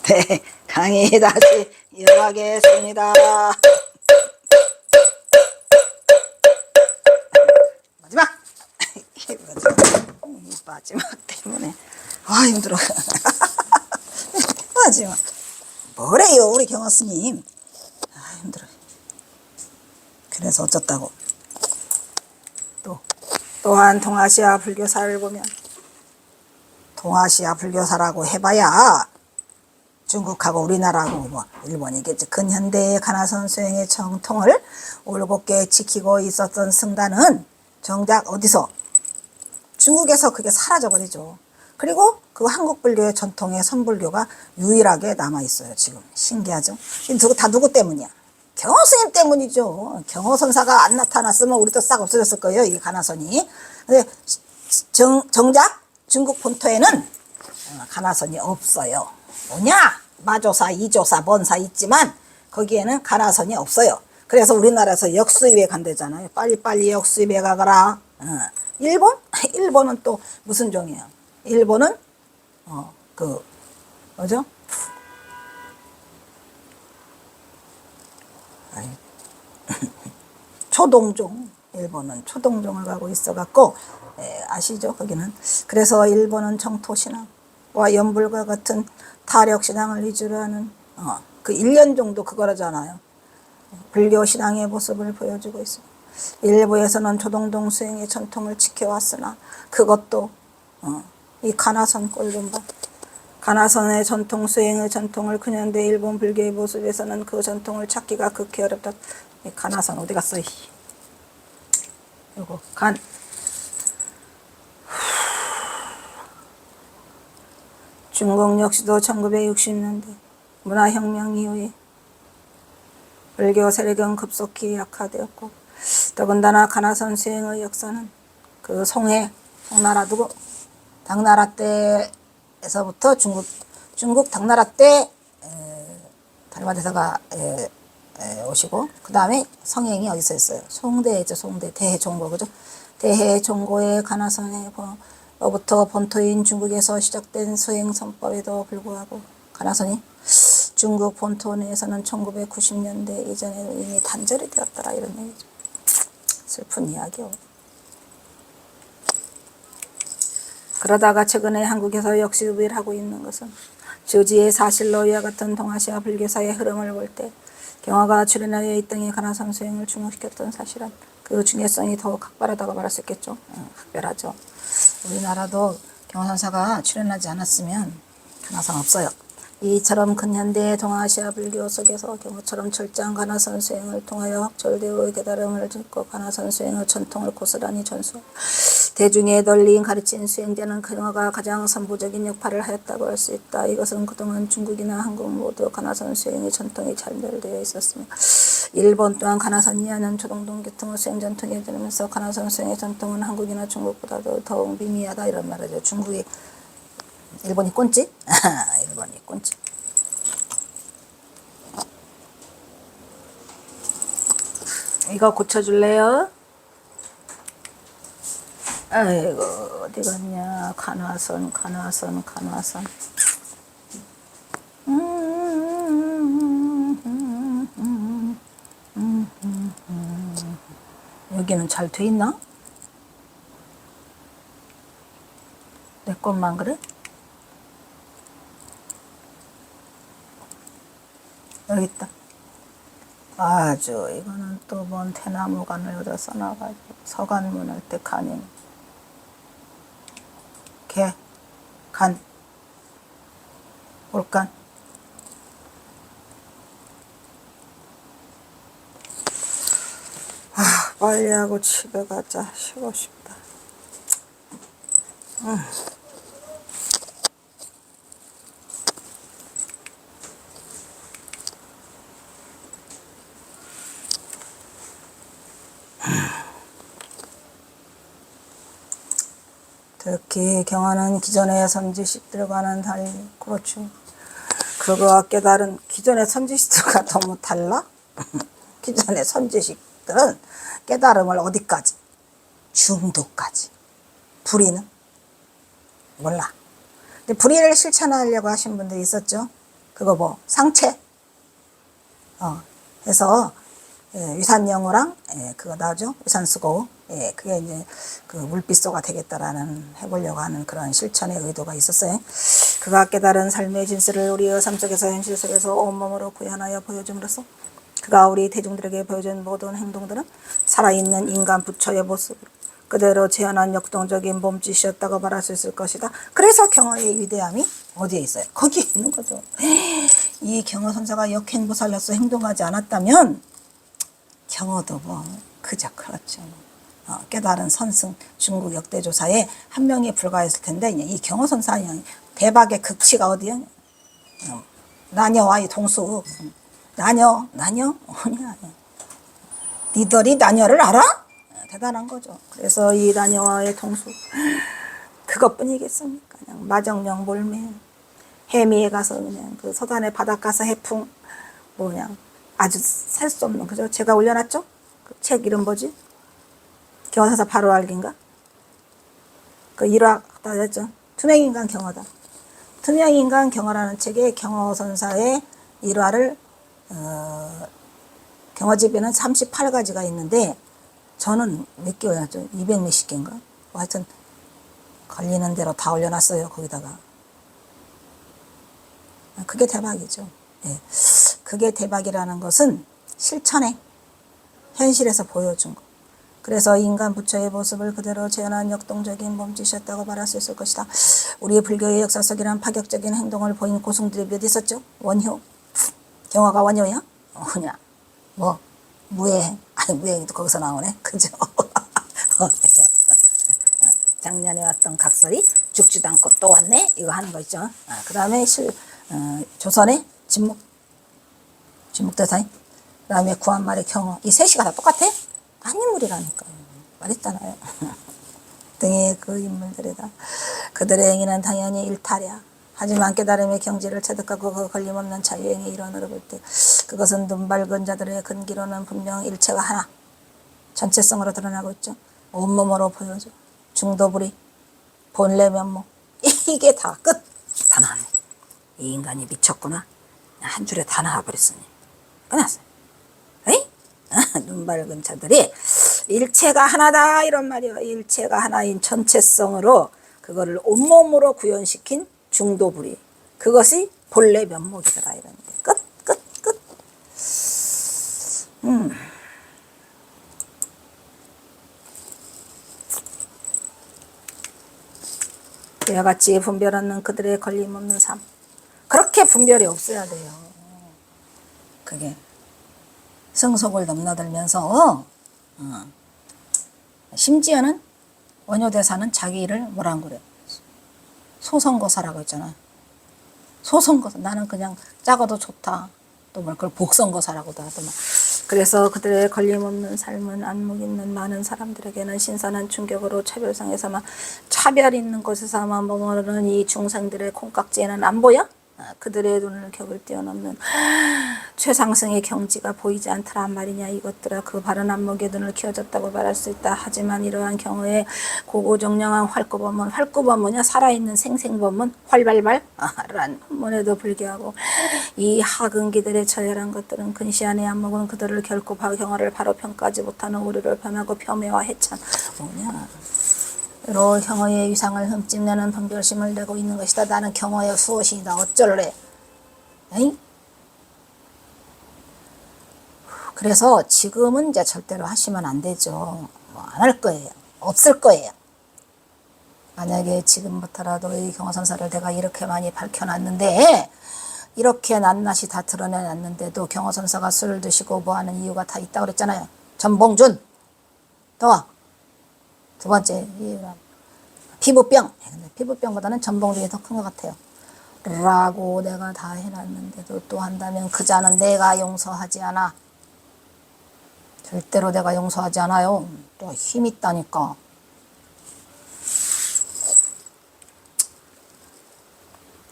네, 강의 다시 이어가겠습니다. 마지막! 마지막 때문에 힘들어. 마지막 뭐래요 우리 경호스님. 힘들어. 그래서 어쩌다고. 또한 동아시아 불교사를 보면 동아시아 불교사라고 해봐야 중국하고 우리나라하고 뭐 일본이겠지. 근현대의 가나선 수행의 정통을 올곧게 지키고 있었던 승단은 정작 어디서? 중국에서 그게 사라져버리죠. 그리고 그 한국 불교의 전통의 선불교가 유일하게 남아있어요. 지금 신기하죠. 다 누구 때문이야? 경호스님 때문이죠. 경호선사가 안 나타났으면 우리도 싹 없어졌을 거예요. 이게 가나선이. 근데 정작 중국 본토에는 가나선이 없어요. 뭐냐? 마조사, 이조사, 번사 있지만 거기에는 가나선이 없어요. 그래서 우리나라에서 역수입에 간대잖아요. 빨리빨리 역수입에 가거라. 일본? 일본은 또 무슨 종이에요? 일본은 뭐죠? 초동종. 일본은 초동종을 가고 있어갖고 아시죠? 거기는. 그래서 일본은 정토신앙과 연불과 같은 타력신앙을 위주로 하는 그 1년 정도 그거라잖아요. 불교신앙의 모습을 보여주고 있습니다. 일부에서는 초동동 수행의 전통을 지켜왔으나 그것도 이 가나선 꼴 좀 봐. 가나선의 전통 수행의 전통을 근현대 일본 불교의 모습에서는 그 전통을 찾기가 극히 어렵다. 이 가나선 어디 갔어? 요거 간. 중국 역시도 1960년대 문화혁명 이후에 불교 세력은 급속히 약화되었고 더군다나 가나선 수행의 역사는 그 송나라 누구? 당나라 때에서부터 중국 당나라 때 달마대사가 오시고 그 다음에 성행이 어디서 했어요? 송대죠. 송대 대해종고 그죠? 대해종고의 가나선에로부터 본토인 중국에서 시작된 수행 선법에도 불구하고 가나선이 중국 본토 내에서는 1990년대 이전에는 이미 단절이 되었더라 이런 얘기죠. 슬픈 이야기요. 그러다가 최근에 한국에서 역수입을 하고 있는 것은 주지의 사실로 이와 같은 동아시아 불교사의 흐름을 볼 때 경화가 출현하여 이 땅의 가나선 수행을 중흥시켰던 사실은 그 중요성이 더욱 각별하다고 말할 수 있겠죠. 각별하죠. 우리나라도 경화선사가 출현하지 않았으면 가나선 없어요. 이처럼 근현대 동아시아 불교 속에서 경호처럼 철저한 가나선 수행을 통하여 학철대오의 깨달음을 듣고 가나선 수행의 전통을 고스란히 전수 대중에 널리 가르친 수행자는 경화가 가장 선부적인 역할을 하였다고 할 수 있다. 이것은 그동안 중국이나 한국 모두 가나선 수행의 전통이 잘되어 있었으며 일본 또한 가나선 이하는 초동동 계통의 수행 전통이 되면서 가나선 수행의 전통은 한국이나 중국보다도 더욱 미미하다 이런 말이죠. 일본이 꼰지? 일본이 꼰지. 이거 고쳐줄래요? 아이고 어디 갔냐. 가나선. 여기는 잘 돼 있나? 내 것만 그래? 여기 있다. 아주 이거는 또 뭔 대나무관을 여기다 써놔가지고 서간문 할 때 간이 간 올간 빨리 하고 집에 가자. 쉬고 싶다. 특히 경화는 기존의 선지식들과는 달리 그렇죠. 그거와 깨달은 기존의 선지식들과 너무 달라? 기존의 선지식들은 깨달음을 어디까지? 중도까지. 불의는? 몰라. 근데 불의를 실천하려고 하신 분들이 있었죠. 그거 뭐 상체 해서 위산영어랑 그거 나오죠. 위산수고 그게 이제 그 물빛소가 되겠다라는 해보려고 하는 그런 실천의 의도가 있었어요. 그가 깨달은 삶의 진실을 우리의 삶 속에서 현실 속에서 온몸으로 구현하여 보여줌으로써 그가 우리 대중들에게 보여준 모든 행동들은 살아있는 인간 부처의 모습으로 그대로 재현한 역동적인 몸짓이었다고 말할 수 있을 것이다. 그래서 경어의 위대함이 어디에 있어요? 거기에 있는 거죠. 이 경어 선사가 역행보살로서 행동하지 않았다면 경어도 뭐 그저 그렇죠. 깨달은 선승 중국 역대조사에 한 명이 불과했을 텐데 이 경어 선사의 대박의 극치가 어디야? 나녀와의 동수. 나녀 뭐냐? 니들이 나녀를 알아? 대단한 거죠. 그래서 이 나녀와의 동수 그것뿐이겠습니까? 그냥 마정령 몰매 해미에 가서 그냥 그 서단의 바닷가서 해풍 뭐냐 아주 살 수 없는 그죠? 제가 올려놨죠? 그 책 이름 뭐지? 경어선사 바로 알기인가? 그 1화 다 했죠. 투명인간 경어다. 투명인간 경어라는 책에 경어선사의 1화를 경어집에는 38가지가 있는데 저는 몇 개 올려놨죠? 200 몇십 개인가? 뭐 하여튼 걸리는 대로 다 올려놨어요. 거기다가. 그게 대박이죠. 예. 그게 대박이라는 것은 실천에 현실에서 보여준 거. 그래서 인간 부처의 모습을 그대로 재현한 역동적인 몸짓이었다고 말할 수 있을 것이다. 우리의 불교의 역사 속이란 파격적인 행동을 보인 고승들이 몇 있었죠? 원효. 경어가 원효야? 뭐냐? 뭐 무예. 아니 무예도 거기서 나오네. 그죠? 작년에 왔던 각설이 죽지도 않고 또 왔네. 이거 하는 거 있죠. 그 다음에 조선의 진묵대사인 그 다음에 구한말의 경어 이 셋이가 다 똑같아? 한 인물이라니까요. 말했잖아요. 등의 그 인물들이다. 그들의 행위는 당연히 일탈이야. 하지만 깨달음의 경지를 체득하고 그 걸림없는 자유행의 일원으로 볼 때 그것은 눈 밝은 자들의 근기로는 분명 일체가 하나 전체성으로 드러나고 있죠. 온몸으로 보여줘. 중도부리 본래 면목 이게 다 끝. 다 나왔네. 이 인간이 미쳤구나. 한 줄에 다 나와버렸으니 끝났어요. 에이? 눈 밝은 자들이 일체가 하나다 이런 말이에요. 일체가 하나인 전체성으로 그거를 온몸으로 구현시킨 중도부리 그것이 본래 면목이더라 이런데 끝. 이와 같이 분별 없는 그들의 걸림없는 삶 그렇게 분별이 없어야 돼요. 그게 성속을 넘나들면서 심지어는 원효대사는 자기를 뭐라고 그래? 소선거사라고 했잖아. 소선거사. 나는 그냥 작아도 좋다. 또 뭐 그걸 복선거사라고도 하더만. 그래서 그들의 걸림없는 삶은 안목 있는 많은 사람들에게는 신선한 충격으로 차별상에서만 차별 있는 곳에서만 머무르는 이 중생들의 콩깍지에는 안 보여? 그들의 눈을 격을 뛰어넘는 최상승의 경지가 보이지 않더란 말이냐. 이것들아 그 바른 안목의 눈을 키워줬다고 말할 수 있다. 하지만 이러한 경우에 고고정령한 활구법문 활구법은 뭐냐? 살아있는 생생법문 활발발 란 법문에도 불구하고 이 하근기들의 처열한 것들은 근시안의 안목은 그들을 결코 경어를 바로 평가하지 못하는 오류를 변하고 폄훼와 해찬 뭐냐 로 경어의 위상을 흠집내는 분별심을 내고 있는 것이다. 나는 경어의 수호신이다. 어쩔래? 에이? 그래서 지금은 이제 절대로 하시면 안 되죠. 뭐 안 할 거예요. 없을 거예요. 만약에 지금부터라도 이 경어선사를 내가 이렇게 많이 밝혀놨는데 이렇게 낱낱이 다 드러내놨는데도 경어선사가 술을 드시고 뭐하는 이유가 다 있다고 그랬잖아요. 전봉준 더 두 번째 이유가 피부병. 피부병보다는 전봉준이 더 큰 것 같아요. 라고 내가 다 해놨는데도 또 한다면 그 자는 내가 용서하지 않아. 절대로 내가 용서하지 않아요. 또 힘 있다니까.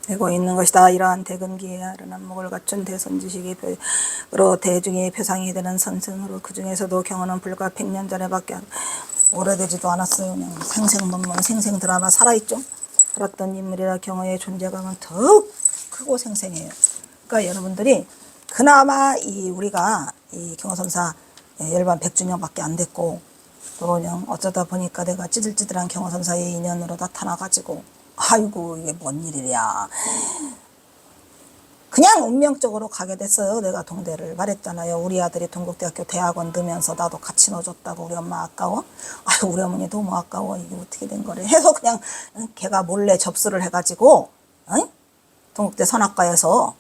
되고 있는 것이다. 이러한 대근기에 아른 안목을 갖춘 대선지식으로 대중의 표상이 되는 선생으로 그 중에서도 경어는 불과 100년 전에밖에 오래되지도 않았어요. 그냥 생생문문 생생 드라마 살아있죠. 살았던 인물이라 경어의 존재감은 더욱 크고 생생해요. 그러니까 여러분들이 그나마 이 우리가 이 경호선사 열반 100주년밖에 안 됐고 또 그냥 어쩌다 보니까 내가 찌들찌들한 경호선사의 인연으로 나타나가지고 아이고 이게 뭔 일이랴. 그냥 운명적으로 가게 됐어요. 내가 동대를 말했잖아요. 우리 아들이 동국대학교 대학원 넣으면서 나도 같이 넣어줬다고. 우리 엄마 아까워? 아유 우리 어머니 너무 아까워. 이게 어떻게 된 거래 해서 그냥 걔가 몰래 접수를 해가지고 동국대 선악과에서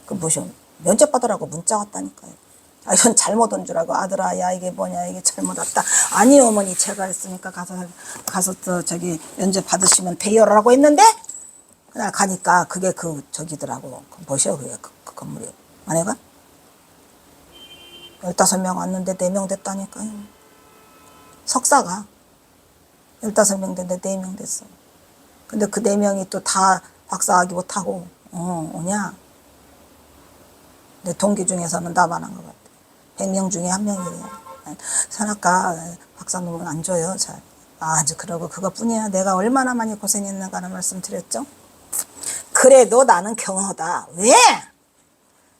그 무슨 면접 받으라고 문자 왔다니까요. 아 이건 잘못 온 줄 알고 아들아 야 이게 뭐냐 이게 잘못 왔다. 아니 어머니 제가 했으니까 가서 저기 면접 받으시면 돼요라고 했는데 그날 가니까 그게 저기더라고. 뭐시여 그게 그 건물이. 아내가 15명 왔는데 4명 됐다니까요. 석사가 15명 됐는데 4명 됐어. 근데 그 4명이 또 다 박사학위 못하고 오냐. 내 동기 중에서는 나만 한 것 같아. 100명 중에 1명이래요. 산악과 박사님은 안 줘요. 잘. 아주 그러고 그것뿐이야. 내가 얼마나 많이 고생했는가는 말씀 드렸죠. 그래도 나는 경허다. 왜?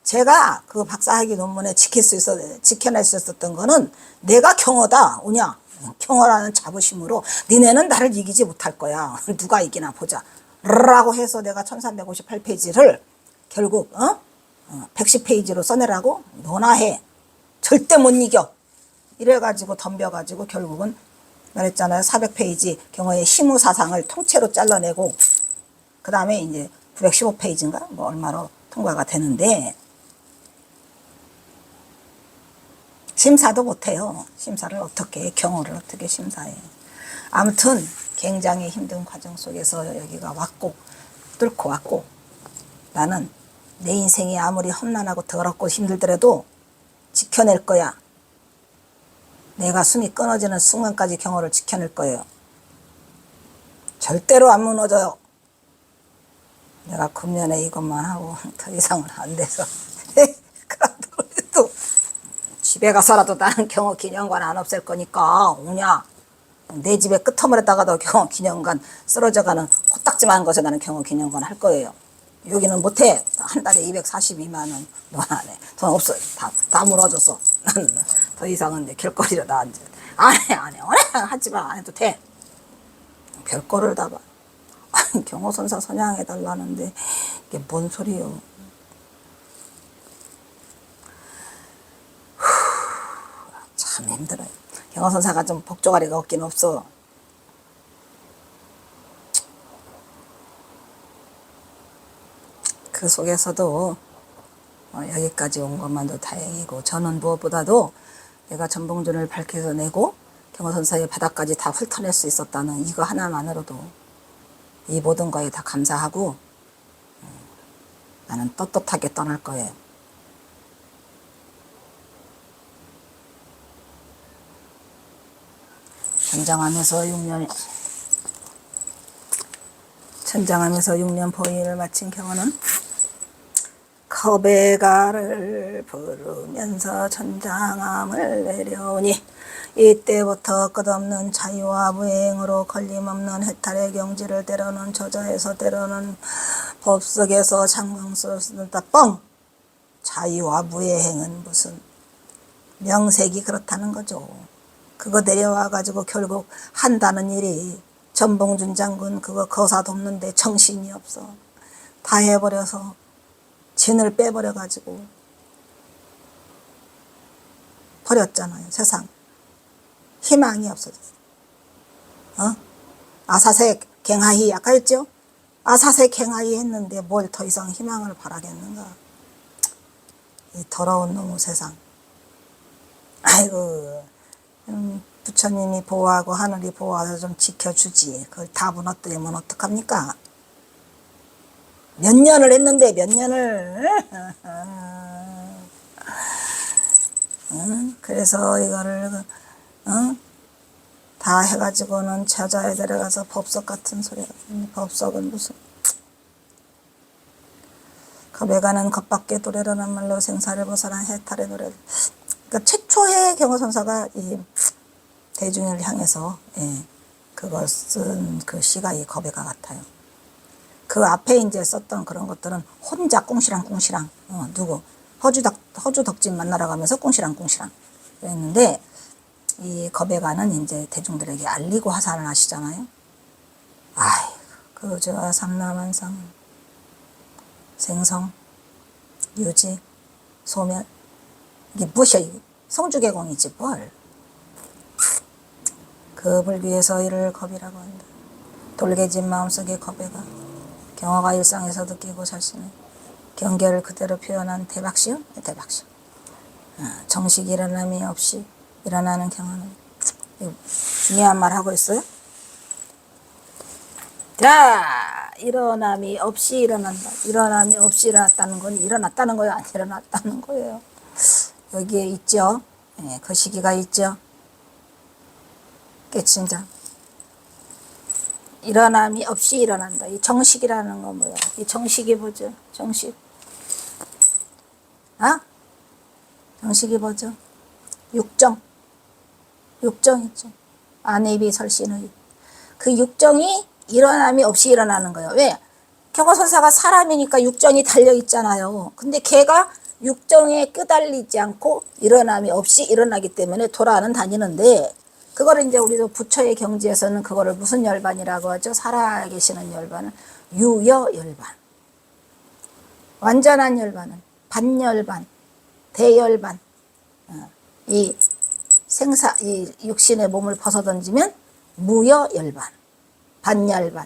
제가 그 박사학위 논문에 지켜낼 수 있었던 거는 내가 경허다. 오냐? 경허라는 자부심으로 니네는 나를 이기지 못할 거야. 누가 이기나 보자. 라고 해서 내가 1358페이지를 결국 110페이지로 써내라고? 너나 해. 절대 못 이겨. 이래가지고 덤벼가지고 결국은 말했잖아요. 400페이지 경허의 희무사상을 통째로 잘라내고 그 다음에 이제 915페이지인가? 뭐 얼마로 통과가 되는데 심사도 못해요. 심사를 어떻게 해? 경호를 어떻게 심사해? 아무튼 굉장히 힘든 과정 속에서 여기가 왔고 뚫고 왔고 나는 내 인생이 아무리 험난하고 더럽고 힘들더라도 지켜낼 거야. 내가 숨이 끊어지는 순간까지 경호를 지켜낼 거예요. 절대로 안 무너져요. 내가 금년에 이것만 하고 더 이상은 안 돼서 그래도 집에 가서라도 나는 경호 기념관 안 없앨 거니까 오냐. 내 집에 끄트머리다가도 경호 기념관 쓰러져가는 코딱지만 것에 나는 경호 기념관 할 거예요. 여기는 못해. 한 달에 242만 원 돈 안 해. 돈 없어. 다 무너졌어. 나는 더 이상은 길거리로 나 안 해. 하지 마. 안 해도 돼. 별거를 다 봐. 경호선사 선양해달라는데 이게 뭔 소리요. 참 힘들어요. 경호선사가 좀 복조가리가 없긴 없어. 그 속에서도 여기까지 온 것만도 다행이고 저는 무엇보다도 내가 전봉준을 밝혀서 내고 경호선사의 바닥까지 다 훑어낼 수 있었다는 이거 하나만으로도 이 모든 거에 다 감사하고 나는 떳떳하게 떠날 거예요. 전장하면서 6년 보위를 마친 경호는 겁의가를 부르면서 전장함을 내려오니 이때부터 끝없는 자유와 무행으로 걸림없는 해탈의 경지를 때로는 저자에서 때로는 법석에서 장광수를 쓰다 뻥! 자유와 무행은 무슨 명색이 그렇다는 거죠. 그거 내려와가지고 결국 한다는 일이 전봉준 장군 그거 거사 돕는데 정신이 없어. 다 해버려서 진을 빼버려가지고 버렸잖아요. 세상. 희망이 없어졌어. 아사세 갱하이 아까 했죠? 아사세 갱하이 했는데 뭘 더 이상 희망을 바라겠는가. 이 더러운 놈의 세상. 아이고 부처님이 보호하고 하늘이 보호해서 좀 지켜주지. 그걸 다 무너뜨리면 어떡합니까? 몇 년을 했는데 몇 년을 그래서 이거를 다 해가지고는 저자에 데려가서 법석 같은 소리가 법석은 무슨 겁에 가는 겁밖에 노래라는 말로 생사를 벗어난 해탈의 노래. 그러니까 최초의 경호선사가 이 대중을 향해서 그걸 쓴 그 시가 이 겁에가 같아요. 그 앞에 이제 썼던 그런 것들은 혼자 꿍시랑 누구 허주 덕진 만나러 가면서 꿍시랑 그랬는데, 이 겁에가는 이제 대중들에게 알리고 하산을 하시잖아요. 아이, 그저 삼라만상, 생성, 유지, 소멸, 이게 무엇이야? 성주개공이지 뭘. 그 불귀에서 이를 겁이라고 한다. 돌개진 마음속의 겁에가 경화가 일상에서 느끼고 자신의 경계를 그대로 표현한 대박시요? 대박시. 정식 일어남이 없이 일어나는 경화는, 중요한 말 하고 있어요. 자, 일어남이 없이 일어난다. 일어남이 없이 일어났다는 건 일어났다는 거예요? 안 일어났다는 거예요? 여기에 있죠. 그 시기가 있죠. 깨친 자. 일어남이 없이 일어난다. 이 정식이라는 건 뭐야? 이 정식이 뭐죠? 정식. 정식이 뭐죠? 육정. 육정 있죠. 안입이 설신의. 그 육정이 일어남이 없이 일어나는 거예요. 왜? 경화선사가 사람이니까 육정이 달려있잖아요. 근데 걔가 육정에 끄달리지 않고 일어남이 없이 일어나기 때문에 돌아는 다니는데, 그거를 이제 우리도 부처의 경지에서는 그거를 무슨 열반이라고 하죠? 살아계시는 열반은 유여열반. 완전한 열반은 반열반, 대열반. 이 육신의 몸을 벗어던지면 무여열반, 반열반,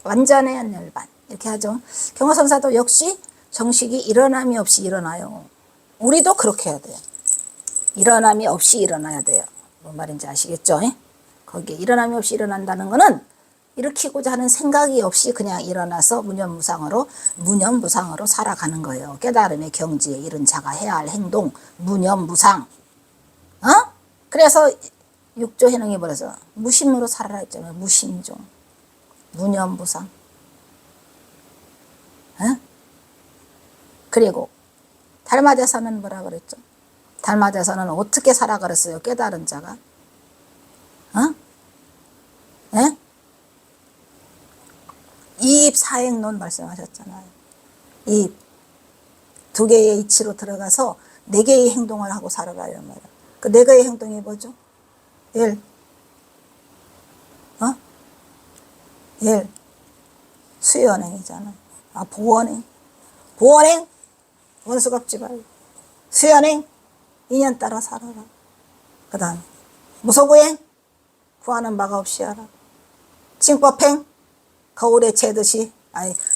완전한 열반. 이렇게 하죠. 경화선사도 역시 정식이 일어남이 없이 일어나요. 우리도 그렇게 해야 돼요. 일어남이 없이 일어나야 돼요. 뭔 말인지 아시겠죠? 거기에 일어남이 없이 일어난다는 거는 일으키고자 하는 생각이 없이 그냥 일어나서 무념무상으로 살아가는 거예요. 깨달음의 경지에 이른 자가 해야 할 행동, 무념무상. 그래서 육조 해능이 버려서 무심으로 살아라 했잖아요. 무심종, 무념무상. 그리고 달마대사는 뭐라 그랬죠? 달마대사는 어떻게 살아 그랬어요? 깨달은 자가. 이입 사행론 말씀하셨잖아요. 이 두 개의 이치로 들어가서 네 개의 행동을 하고 살아라 이런 말이야. 그 네 개의 행동이 뭐죠? 일, 수연행이잖아. 보원행. 보원행, 원수 갚지 말고. 수연행, 인연 따라 살아라. 그 다음 무소구행, 구하는 바가 없이 하라. 징법행, 거울에 재듯이,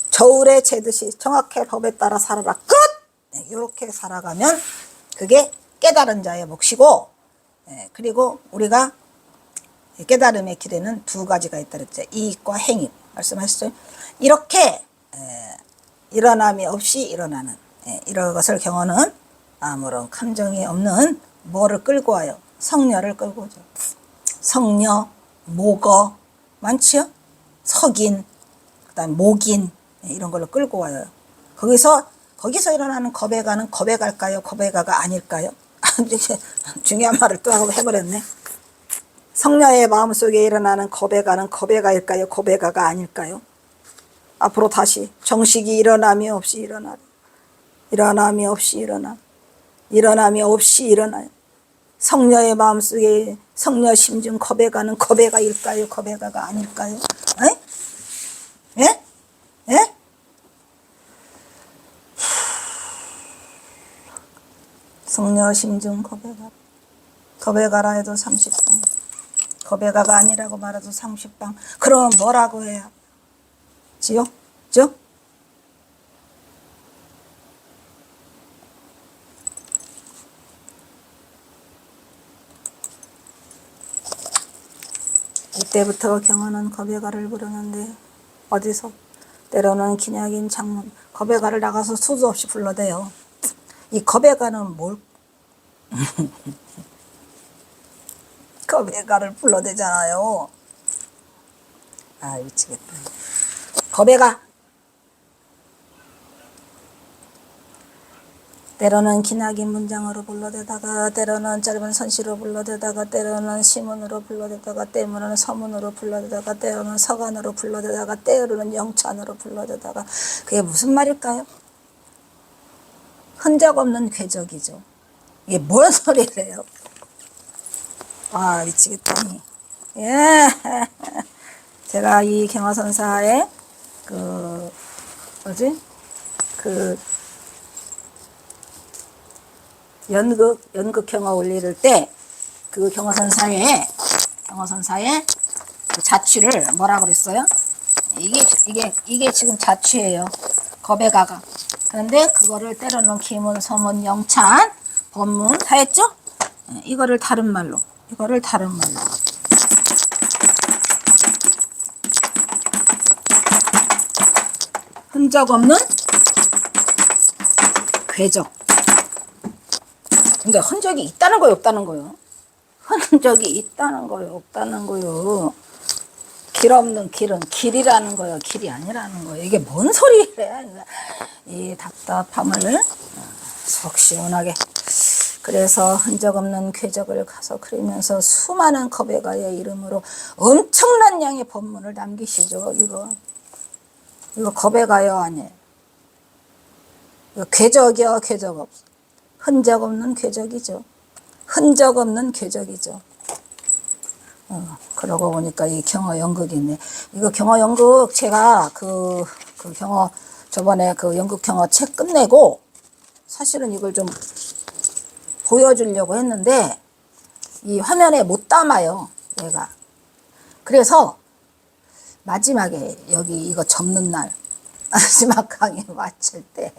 저울에 재듯이 정확히 법에 따라 살아라. 끝! 이렇게 살아가면 그게 깨달은 자의 몫이고, 그리고 우리가 깨달음의 길에는 두 가지가 있다 그랬죠. 이익과 행위 말씀하셨죠. 이렇게 일어남이 없이 일어나는 이런 것을 경어는 아무런 감정이 없는 뭐를 끌고 와요? 성녀를 끌고 오죠. 성녀, 모거 많지요? 석인, 그다음 목인 이런 걸로 끌고 와요. 거기서 일어나는 겁에가는 겁에갈까요? 겁에가가 아닐까요? 중요한 말을 또 하고 해버렸네. 성녀의 마음속에 일어나는 겁에가는 겁에가일까요? 겁에가가 아닐까요? 앞으로 다시 정식이 일어남이 없이 일어나라. 일어남이 없이 일어나. 일어남이 없이 일어나요. 성녀의 마음속에 성녀 심중 겁에가는 겁에가일까요? 겁에가가 아닐까요? 예? 성녀 심중 겁에가라. 겁에가라 해도 30방. 겁에가가 아니라고 말해도 30방. 그럼 뭐라고 해야 지요? 이때부터 경화는 겁에가를 부르는데, 어디서? 때로는 기약인 장문, 겁에가를 나가서 수도 없이 불러대요. 이 겁에가는 뭘? 겁에가를 불러대잖아요. 미치겠다. 겁에가 때로는 기나긴 문장으로 불러대다가 때로는 짧은 선시로 불러대다가 때로는 시문으로 불러대다가 때로는 서문으로 불러대다가 때로는 서간으로 불러대다가 때로는 영찬으로 불러대다가 그게 무슨 말일까요? 흔적 없는 궤적이죠. 이게 뭔 소리래요? 아 미치겠다. 예. 제가 이 경화선사의 그 뭐지? 그 연극 경화 올릴 때 그 경화선사의 그 자취를 뭐라 그랬어요? 이게 지금 자취예요. 겁에가가. 그런데 그거를 때로는 기문, 서문, 영찬, 법문 다 했죠? 이거를 다른 말로. 흔적 없는 궤적. 근데 흔적이 있다는 거요, 없다는 거요? 흔적이 있다는 거요, 없다는 거요? 길 없는 길은 길이라는 거요, 길이 아니라는 거요. 이게 뭔 소리래? 이 답답함을 속 시원하게. 그래서 흔적 없는 궤적을 가서 그리면서 수많은 겁에가의 이름으로 엄청난 양의 법문을 남기시죠. 이거 겁에가요 아니에요. 이거 궤적이요, 궤적 없어. 흔적 없는 궤적이죠. 흔적 없는 궤적이죠. 그러고 보니까 이 경어 연극이 있네. 이거 경어 연극 제가 그 경어 저번에 그 연극 경어 책 끝내고 사실은 이걸 좀 보여주려고 했는데 이 화면에 못 담아요, 얘가. 그래서 마지막에 여기 이거 접는 날 마지막 강의 마칠 때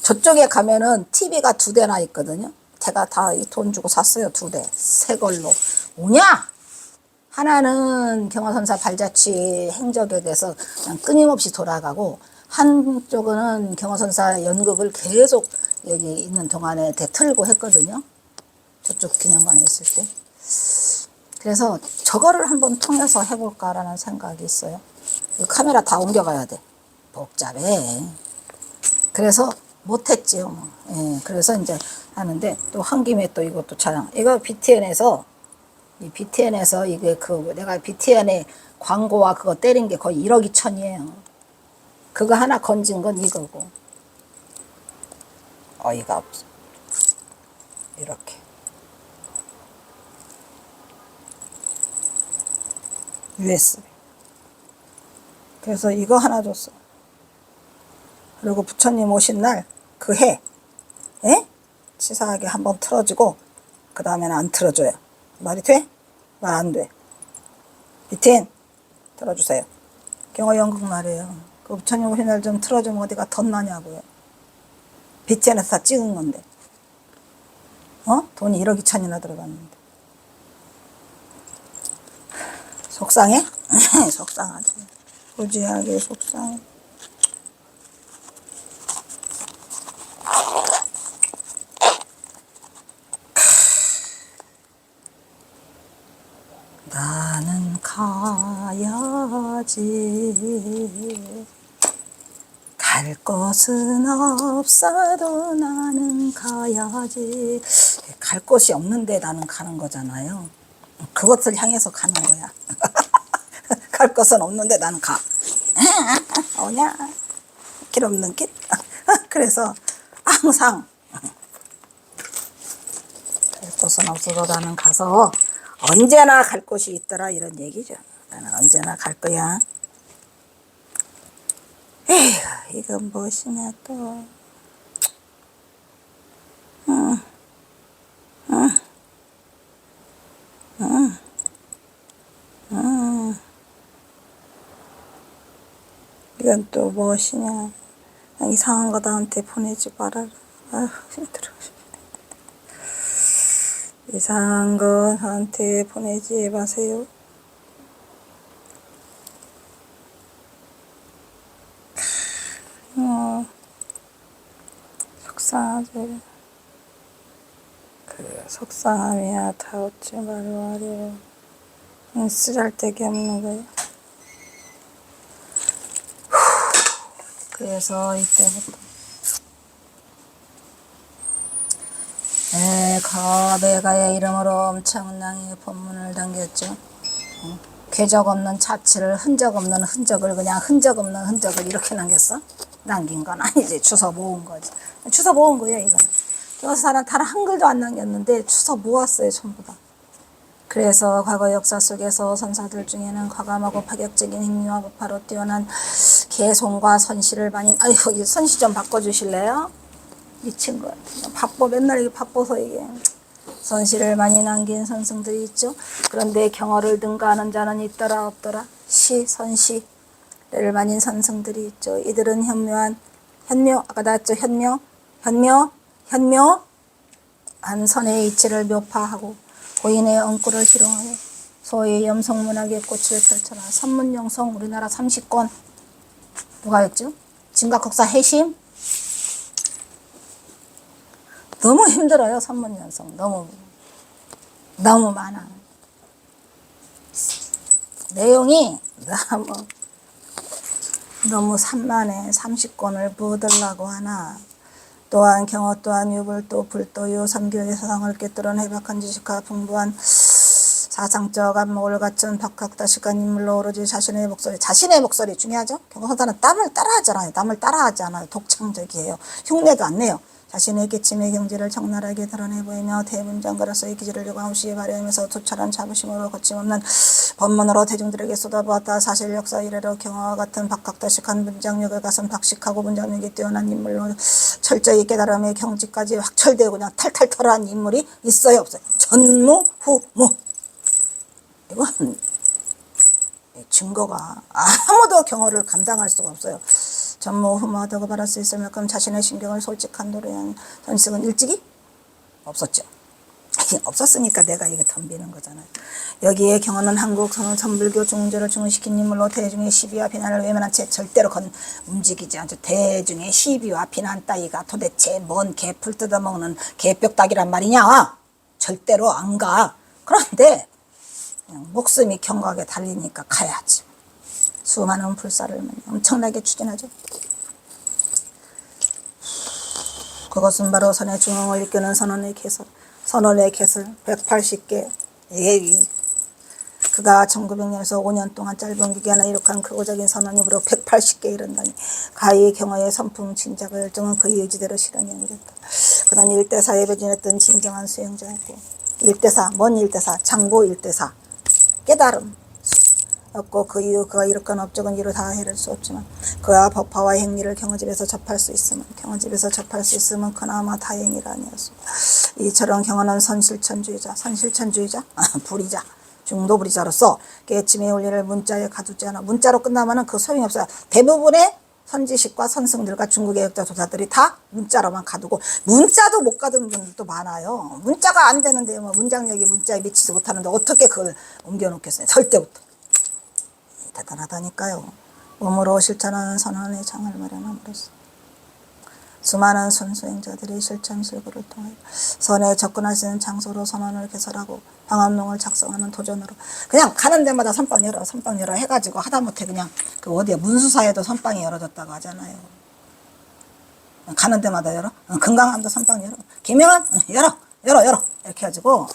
저쪽에 가면은 TV가 2대나 있거든요. 제가 다 돈 주고 샀어요. 2대 새 걸로. 뭐냐? 하나는 경화선사 발자취 행적에 대해서 그냥 끊임없이 돌아가고 한쪽은 경화선사 연극을 계속 여기 있는 동안에 틀고 했거든요. 저쪽 기념관에 있을 때. 그래서 저거를 한번 통해서 해볼까라는 생각이 있어요. 카메라 다 옮겨가야 돼. 복잡해. 그래서 못했지요. 뭐. 예, 그래서 이제 하는데 또 한 김에 또 이것도 촬영. 이거 BTN에서 이게 내가 BTN에 광고와 그거 때린 게 거의 1억 2천이에요. 그거 하나 건진 건 이거고. 어이가 없어. 이렇게. USB. 그래서 이거 하나 줬어. 그리고 부처님 오신 날 그 해, 예? 치사하게 한번 틀어주고 그 다음에는 안 틀어줘요. 말이 돼? 말 안 돼. BTN 틀어주세요. 경어 연극 말이에요. 그 부처님 오신 날 좀 틀어주면 어디가 덧나냐고요. BTN에서 다 찍은 건데. 돈이 1억 2천이나 들어갔는데. 속상해? 속상하지. 무지하게 속상해. 나는 가야지. 갈 곳은 없어도 나는 가야지. 갈 곳이 없는데 나는 가는 거잖아요. 그것을 향해서 가는 거야. 갈 곳은 없는데 나는 가. 오냐? 길 없는 길? 그래서 항상 갈 곳은 없어도 나는 가서 언제나 갈 곳이 있더라 이런 얘기죠. 나는 언제나 갈 거야. 에휴, 이건 무엇이냐 또. 이건 또 무엇이냐. 이상한 거 나한테 보내지 말아라. 아휴 힘들어. 이상한 거 나한테 보내지 마세요. 속상하지. 그 속상함이야 다 어찌 말이야. 쓰잘데기 없는 거야. 그래서 이때부터 거베가의 이름으로 엄청나게 본문을 남겼죠. 궤적 없는 자취를 흔적 없는 흔적을 그냥 흔적 없는 흔적을 이렇게 남긴 건 아니지. 주워 모은 거지. 주워 모은 거예요 이거. 그래서 사람 단 한글도 안 남겼는데 주워 모았어요 전부 다. 그래서 과거 역사 속에서 선사들 중에는 과감하고 파격적인 행위와 부파로 뛰어난 개성과 선시를 많이 이 선시 좀 바꿔주실래요? 미친 것 같아. 바빠 맨날 이게 바빠서 이게 선시를 많이 남긴 선승들이 있죠. 그런데 경어를 능가하는 자는 있더라 없더라. 시 선시를 많이 선승들이 있죠. 이들은 현묘 아까 나왔죠. 현묘한 선의 이치를 묘파하고 고인의 엉구를 희롱하여 소위 염성문학의 꽃을 펼쳐라. 선문영성 우리나라 30권 누가 했죠? 진각국사 해심 너무 힘들어요. 선문연성 너무 많아. 내용이 너무 산만해. 30권을 부으려고 하나. 또한 경어 또한 유불도 불도요 선교의 사상을 꿰뚫은 해박한 지식과 풍부한 사상적 안목을 갖춘 박학다식한 인물로 오로지 자신의 목소리 중요하죠. 경호선사는 땀을 따라하잖아요. 남을 따라하지 않아요. 독창적이에요. 흉내도 안 내요. 자신의 계침의 경지를 적나라하게 드러내 보이며 대문장가로서의 기질을 요감없이 발휘하면서 투철한 자부심으로 거침없는 법문으로 대중들에게 쏟아부었다. 사실 역사 이래로 경화와 같은 박학다식한 문장력을 가진 박식하고 문장력이 뛰어난 인물로 철저히 깨달음의 경지까지 확철되고 그냥 탈탈 털어한 인물이 있어요 없어요? 전무후무. 이건 증거가 아무도 경어를 감당할 수가 없어요. 전무후무하다고 말할 수 있을 만큼 자신의 신경을 솔직한 노래한 전승은 일찍이 없었죠. 없었으니까 내가 이거 덤비는 거잖아요. 여기에 경어는 한국 선불교 중흥제를 중흥시킨 인물로 대중의 시비와 비난을 외면한 채 절대로 움직이지 않죠. 대중의 시비와 비난 따위가 도대체 뭔 개풀 뜯어먹는 개뼈딱이란 말이냐. 절대로 안 가. 그런데 그냥 목숨이 경각에 달리니까 가야지. 수많은 불사를 엄청나게 추진하죠. 그것은 바로 선의 중흥을 이끄는 선언의 개설 180개. 그가 1900년에서 5년 동안 짧은 기간에 이룩한 크고적인 선언이 무려 180개 이른다니 가히 경어의 선풍 진작의 열정은 그의 의지대로 실현이 옮겼다. 그는 일대사에 배진했던 진정한 수행자였고 뭔 일대사? 장보 일대사. 깨달음 없고 그 이후 그가 이룩한 업적은 이루 다 헤아릴 수 없지만 그와 법화와 행리를 경어집에서 접할 수 있으면 그나마 다행이라 아니었습니다. 이처럼 경어는 선실천주의자 불의자 중도 불의자로서 깨침의 원리를 문자에 가두지 않아 문자로 끝나면은 그 소용이 없어요. 대부분의 선지식과 선승들과 중국의 역자 조사들이 다 문자로만 가두고 문자도 못 가두는 분들도 많아요. 문자가 안 되는데 문장력이 문자에 미치지 못하는데 어떻게 그걸 옮겨놓겠어요. 절대부터. 대단하다니까요. 몸으로 실천하는 선언의 장을 마련함으로써 수많은 선수행자들이 실천실구를 통하여 선에 접근할 수 있는 장소로 선언을 개설하고 방암록을 작성하는 도전으로 그냥 가는 데마다 선빵 열어 해가지고 하다못해 그냥 그 어디에 문수사에도 선빵이 열어졌다고 하잖아요. 가는 데마다 열어. 금강암도 선빵 열어. 김영한 열어 이렇게 해가지고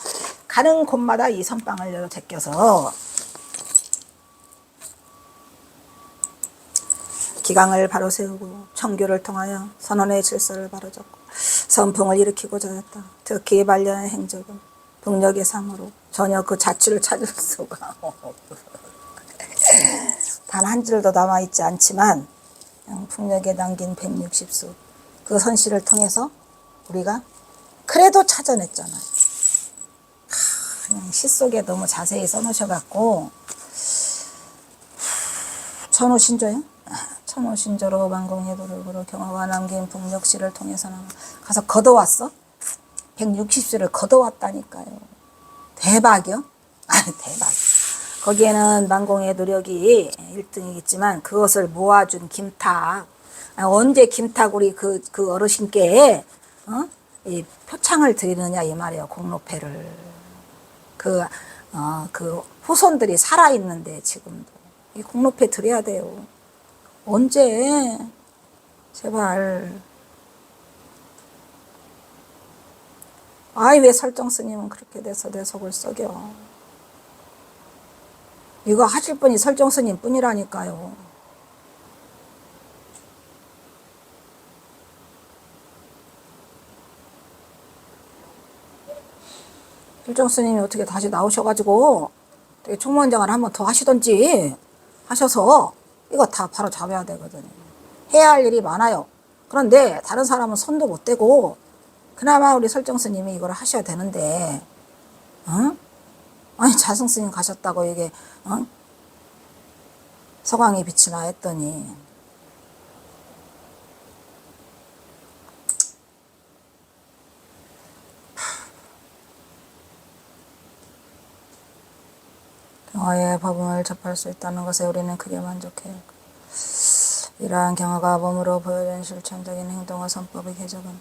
가는 곳마다 이 선빵을 열어 제껴서 기강을 바로 세우고 청교를 통하여 선언의 질서를 바로잡고 선풍을 일으키고자 했다. 특히 말년의 행적은 북녘의 상으로 전혀 그 자취를 찾을 수가 단 한 줄도 남아있지 않지만 북녘에 남긴 160수 그 선시를 통해서 우리가 그래도 찾아냈잖아요. 그냥 시 속에 너무 자세히 써놓으셔갖고 천호신조요? 천호신조로 만공의 도력으로 경화가 남긴 북녘시를 통해서 가서 걷어왔어? 160수를 걷어왔다니까요. 대박이요? 대박. 거기에는 만공의 노력이 1등이겠지만 그것을 모아준 김탁. 언제 김탁 우리 그 어르신께 이 표창을 드리느냐 이 말이에요. 공로패를. 그 후손들이 살아있는데 지금도 이 공로패 드려야 돼요. 언제? 제발. 아이 왜 설정 스님은 그렇게 돼서 내 속을 썩여. 이거 하실 분이 설정 스님 뿐이라니까요. 설정 스님이 어떻게 다시 나오셔가지고 총무원장을 한번 더 하시던지 하셔서 이거 다 바로 잡아야 되거든요. 해야 할 일이 많아요. 그런데 다른 사람은 손도 못 대고 그나마 우리 설정 스님이 이걸 하셔야 되는데, 어? 아니 자승 스님 가셨다고 이게 서광이 빛이나 했더니 경화의 법음을 접할 수 있다는 것에 우리는 크게 만족해요. 이러한 경화가 몸으로 보여준 실천적인 행동과 선법의 궤적은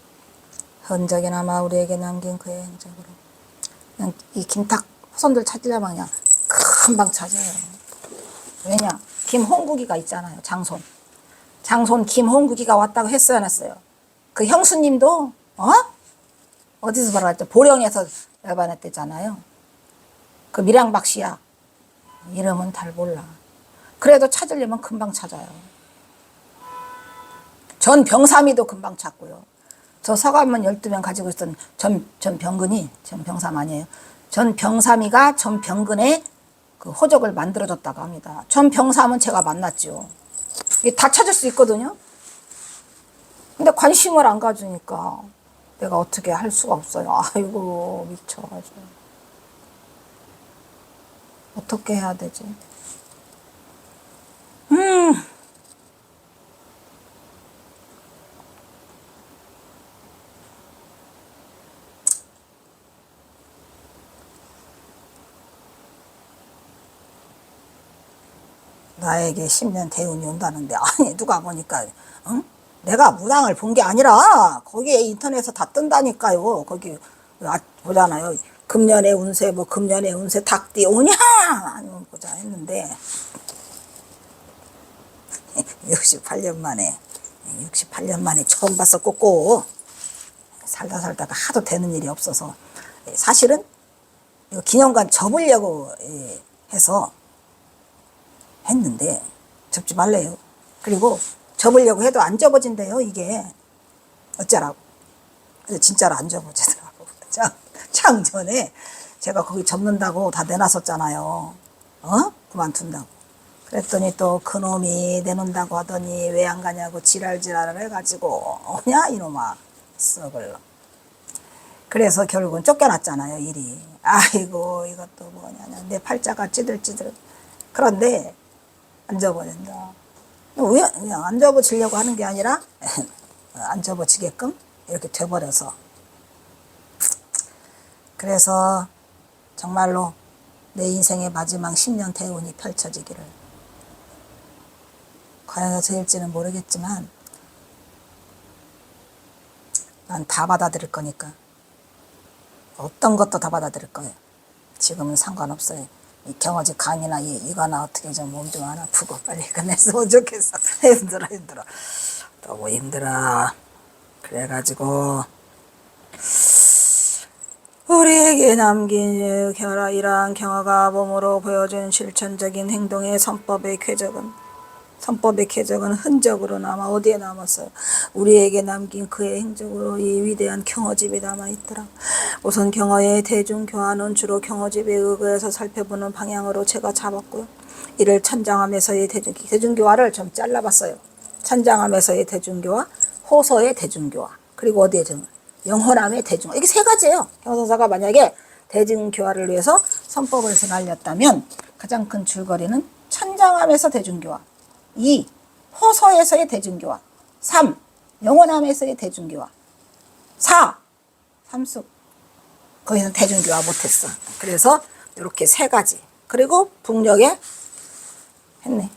흔적이나마 우리에게 남긴 그의 행적으로 그냥 이 김탁 후손들 찾으려면 그냥 금방 찾아요. 왜냐? 김홍국이가 있잖아요. 장손 김홍국이가 왔다고 했어요, 안 했어요? 그 형수님도 어디서 벌어왔죠? 보령에서 열반했대잖아요. 그 밀양박 씨야. 이름은 잘 몰라. 그래도 찾으려면 금방 찾아요. 전 병삼이도 금방 찾고요. 저 서감은 12명 가지고 있던 전 병삼 아니에요. 전 병삼이가 전 병근에 그 호적을 만들어줬다고 합니다. 전 병삼은 제가 만났죠. 이게 다 찾을 수 있거든요. 근데 관심을 안 가지니까 내가 어떻게 할 수가 없어요. 아이고 미쳐가지고. 어떻게 해야 되지? 나에게 10년 대운이 온다는데 아니 누가 보니까 내가 무당을 본 게 아니라 거기에 인터넷에서 다 뜬다니까요. 거기 보잖아요. 금년의 운세 금년의 운세 닭띠 오냐 아니면 보자 했는데 68년 만에 처음 봤어. 꼭꼭 살다가 하도 되는 일이 없어서 사실은 이거 기념관 접으려고 해서 했는데 접지 말래요. 그리고 접으려고 해도 안 접어진대요. 이게 어쩌라고. 그래서 진짜로 안 접어지더라고. 창전에 제가 거기 접는다고 다 내놨었잖아요. 그만둔다고. 그랬더니 또 그놈이 내놓는다고 하더니 왜 안 가냐고 지랄을 해가지고 오냐 이놈아 썩을. 그래서 결국은 쫓겨났잖아요. 일이. 아이고 이것도 뭐냐 내 팔자가 찌들찌들. 그런데 안 접어진다. 왜 그냥 안 접어지려고 하는 게 아니라 안 접어지게끔 이렇게 돼버려서. 그래서 정말로 내 인생의 마지막 10년 대운이 펼쳐지기를. 과연 어떻게일지는 모르겠지만 난 다 받아들일 거니까. 어떤 것도 다 받아들일 거예요. 지금은 상관없어요. 이 경어지 강이나 이거나 어떻게 좀 몸 좀 안 아프고 빨리 끝냈으면 좋겠어. 힘들어. 너무 힘들어. 그래가지고 우리에게 남긴 이러한 경화가 몸으로 보여준 실천적인 행동의 선법의 궤적은 흔적으로 남아 어디에 남았어요? 우리에게 남긴 그의 행적으로 이 위대한 경어집이 남아있더라. 우선 경어의 대중교화는 주로 경어집에 의거해서 살펴보는 방향으로 제가 잡았고요. 이를 천장함에서의 대중교화를 좀 잘라봤어요. 천장함에서의 대중교화, 호서의 대중교화, 그리고 어디에 영혼함의 대중교화. 이게 세 가지예요. 경서사가 만약에 대중교화를 위해서 선법을 날렸다면 가장 큰 줄거리는 천장함에서 대중교화, 2. 호서에서의 대중교화, 3. 영원함에서의 대중교화, 4. 삼숙. 거기서 대중교화 못했어. 그래서 이렇게 세 가지. 그리고 북녘에 했네.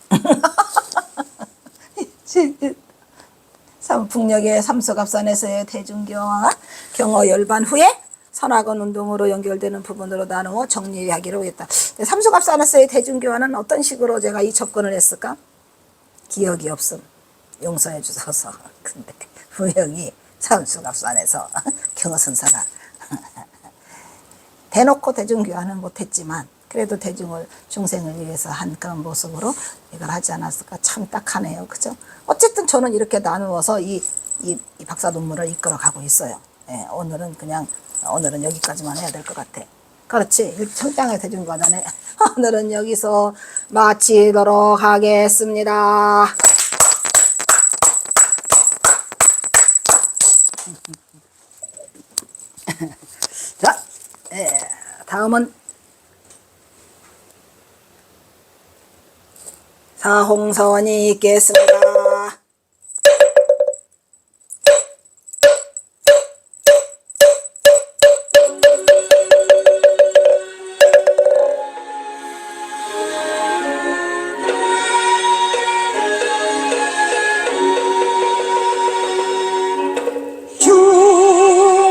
북녘의 삼수갑산에서의 대중교화와 경어 열반 후에 선악원 운동으로 연결되는 부분으로 나누어 정리하기로 했다. 삼수갑산에서의 대중교화는 어떤 식으로 제가 이 접근을 했을까? 기억이 없음. 용서해 주셔서. 근데 분명히 삼수갑산에서 경어선사가 대놓고 대중교화는 못했지만 그래도 대중을 중생을 위해서 한 그런 모습으로 이걸 하지 않았을까 참 딱하네요. 그죠? 어쨌든 저는 이렇게 나누어서 이 박사 논문을 이끌어 가고 있어요. 예, 오늘은 여기까지만 해야 될 것 같아. 그렇지. 청장의 대중과단에 오늘은 여기서 마치도록 하겠습니다. 자, 다음은 사홍선이 있겠습니다.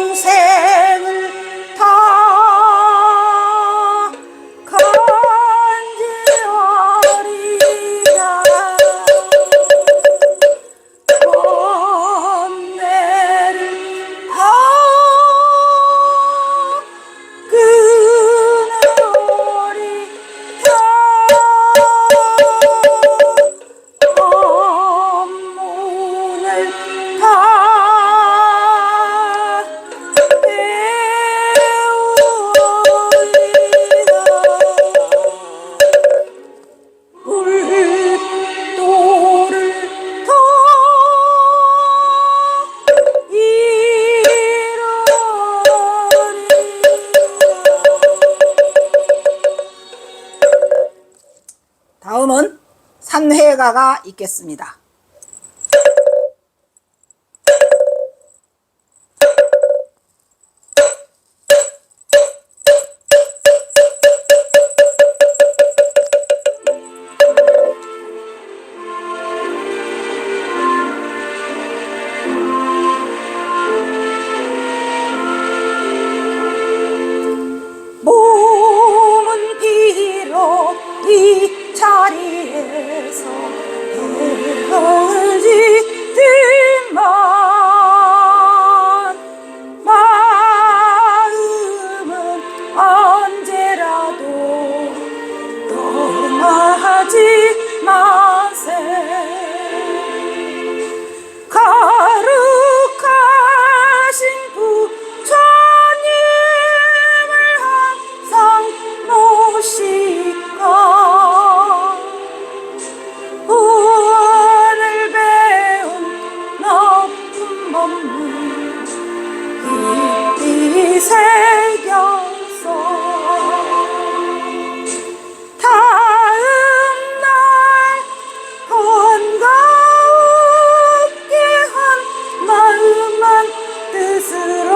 중생을 다 간지어리라 번뇌를 다 끊으리라 법문을 다 불도를 더 다음은 산회가가 있겠습니다. 몸은 비록 이 자리에서 헤어지지만 마음은 언제라도 떠나지 마세. 거룩하신 부처님을 항상 모시고 오늘 배운 높은 법문 깊이 새겨서 다음날 번거롭게 한 마음만 뜻으로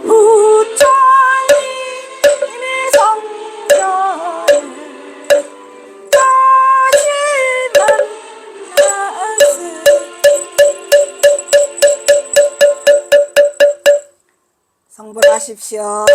부처님의 성전에 다시 만났으 성불하십시오.